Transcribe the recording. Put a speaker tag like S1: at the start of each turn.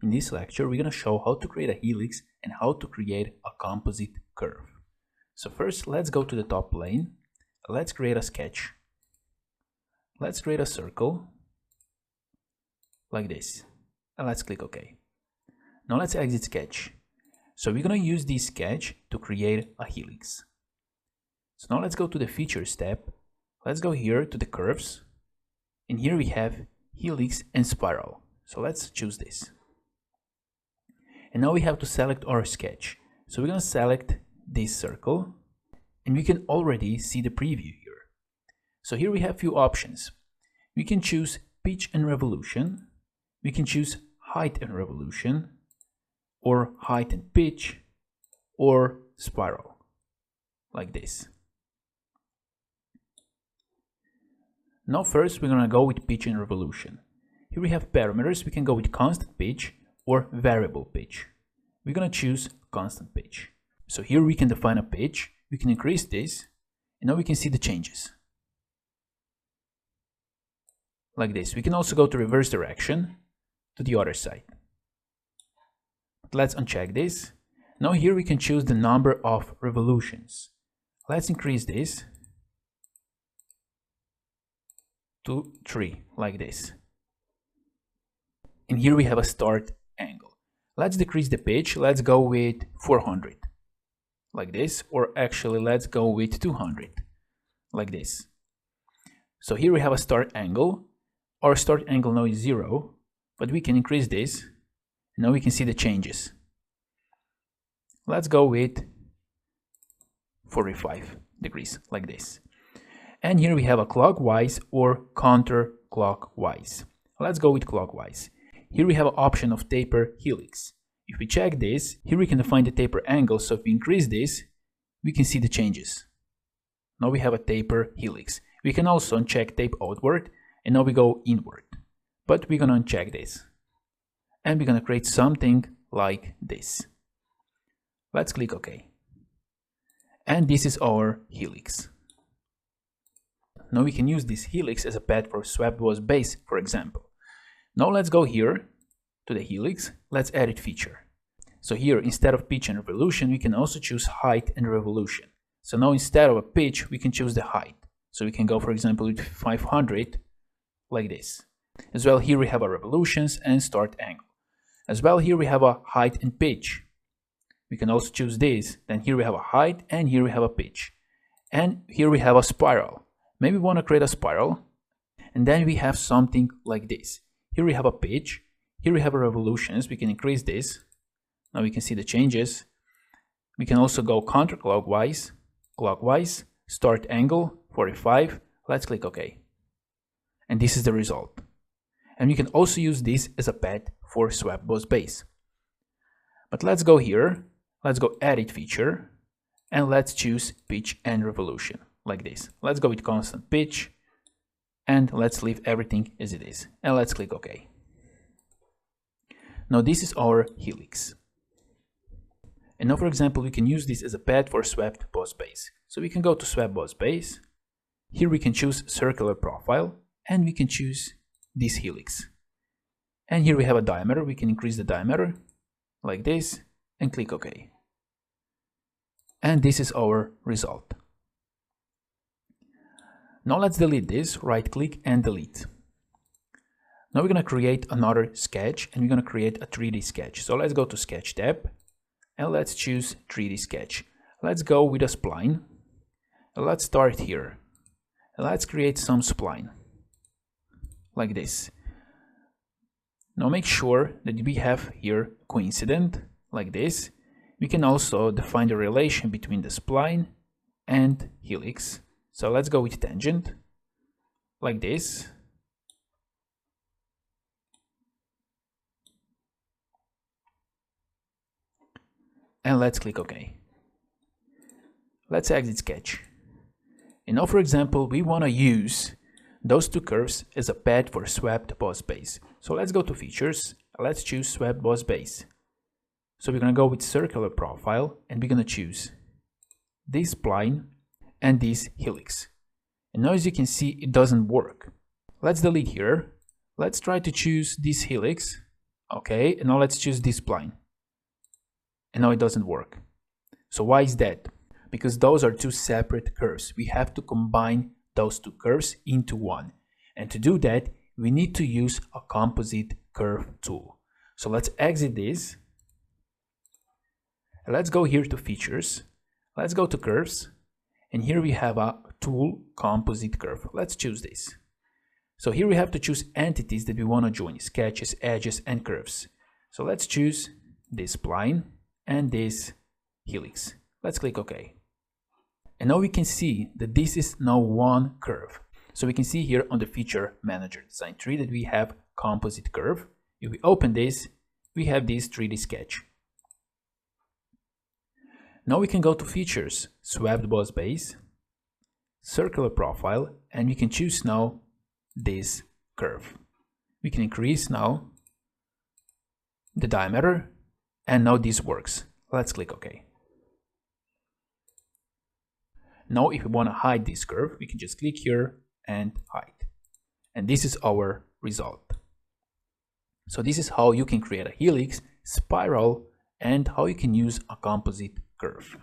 S1: In this lecture, we're going to show how to create a helix and how to create a composite curve. So first, let's go to the top plane. Let's create a sketch. Let's create a circle like this. And let's click OK. Now let's exit sketch. So we're going to use this sketch to create a helix. So now let's go to the Features tab. Let's go here to the curves. And here we have helix and spiral. So let's choose this. And now we have to select our sketch. So we're going to select this circle. And we can already see the preview here. So here we have few options. We can choose pitch and revolution. We can choose height and revolution, or height and pitch, or spiral, like this. Now first we're going to go with pitch and revolution. Here we have parameters. We can go with constant pitch or variable pitch. We're going to choose constant pitch. So here we can define a pitch. We can increase this, and now we can see the changes. Like this. We can also go to reverse direction to the other side. Let's uncheck this. Now here we can choose the number of revolutions. Let's increase this to 3, like this. And here we have a start angle. Let's decrease the pitch. Let's go with 400, like this, or actually let's go with 200, like this. So here we have a start angle. Our start angle now is 0, but we can increase this. Now we can see the changes. Let's go with 45 degrees, like this. And here we have a clockwise or counterclockwise. Let's go with clockwise. Here we have an option of taper helix. If we check this, here we can define the taper angle. So if we increase this, we can see the changes. Now we have a taper helix. We can also uncheck tape outward, and now we go inward. But we're going to uncheck this. And we're going to create something like this. Let's click OK. And this is our helix. Now we can use this helix as a path for swept boss base, for example. Now let's go here to the helix. Let's edit feature. So here, instead of pitch and revolution, we can also choose height and revolution. So now instead of a pitch, we can choose the height. So we can go, for example, with 500, like this. As well, here we have our revolutions and start angle. As well, here we have a height and pitch. We can also choose this. Then here we have a height, and here we have a pitch. And here we have a spiral. Maybe we want to create a spiral. And then we have something like this. Here we have a pitch. Here we have a revolutions. We can increase this. Now we can see the changes. We can also go counterclockwise, clockwise, start angle, 45. Let's click OK. And this is the result. And we can also use this as a path for swept boss base. But let's go here. Let's go edit feature. And let's choose pitch and revolution, like this. Let's go with constant pitch. And let's leave everything as it is. And let's click OK. Now this is our helix. And now, for example, we can use this as a path for swept boss base. So we can go to swept boss base. Here we can choose circular profile. And we can choose this helix. And here we have a diameter. We can increase the diameter like this and click OK. And this is our result. Now let's delete this. Right click and delete. Now we're going to create another sketch, and we're going to create a 3D sketch. So let's go to Sketch tab and let's choose 3D sketch. Let's go with a spline. Let's start here. Let's create some spline like this. Now make sure that we have here coincident like this. We can also define the relation between the spline and helix. So let's go with tangent like this. And let's click OK. Let's exit sketch. And now, for example, we want to use those two curves as a path for swept boss base. So let's go to features. Let's choose swept boss base. So we're going to go with circular profile, and we're going to choose this spline and this helix. And now, as you can see, it doesn't work. Let's delete here. Let's try to choose this helix Okay, and now let's choose this spline. And now it doesn't work. So why is that? Because those are two separate curves. We have to combine those two curves into one. And to do that, we need to use a composite curve tool. So let's exit this. And let's go here to features. Let's go to curves. And here we have a tool composite curve. Let's choose this. So here we have to choose entities that we want to join, sketches, edges, and curves. So let's choose this spline and this helix. Let's click OK. And now we can see that this is now one curve. So we can see here on the feature manager design tree that we have composite curve. If we open this, we have this 3D sketch. Now we can go to features, swept boss base, circular profile, and we can choose now this curve. We can increase now the diameter, and now this works. Let's click OK. Now if we want to hide this curve, we can just click here and hide. And this is our result. So this is how you can create a helix, spiral, and how you can use a composite curve.